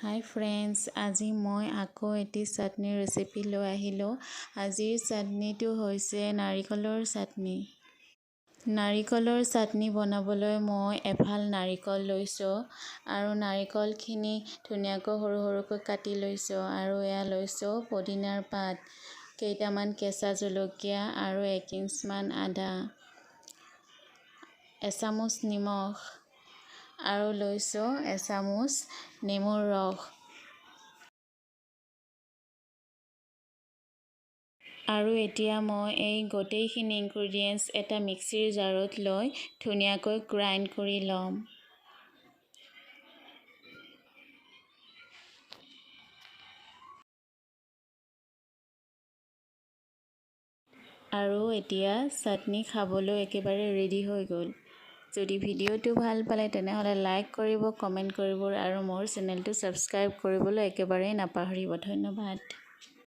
হাই friends, আজি মই আকৌ এটি চাটনিৰ ৰেচিপি লৈ আহিলোঁ। আজিৰ চাটনিটো হৈছে নাৰিকলৰ চাটনি। নাৰিকলৰ চাটনি বনাবলৈ মই এফাল নাৰিকল লৈছোঁ আৰু নাৰিকলখিনি ধুনীয়াকৈ সৰু সৰুকৈ কাটি লৈছোঁ আৰু এয়া লৈছোঁ পদিনাৰ পাত, কেইটামান কেঁচা জলকীয়া আৰু 1 ইঞ্চমান আদা, এচামুচ নিমখ আৰু লৈছোঁ এচামুচ নেমুৰ ৰস। আৰু এতিয়া মই এই গোটেইখিনি ইনগ্ৰেডিয়েণ্টছ এটা মিক্সিৰ জাৰত লৈ ধুনীয়াকৈ গ্ৰাইণ্ড কৰি ল'ম। আৰু এতিয়া চাটনি খাবলৈ একেবাৰে ৰেডি হৈ গ'ল। যদি ভিডিঅ'টো ভাল পালে তেনেহ'লে লাইক কৰিব, কমেণ্ট কৰিব আৰু মোৰ চেনেলটো ছাবস্ক্ৰাইব কৰিবলৈ একেবাৰেই নাপাহৰিব। ধন্যবাদ।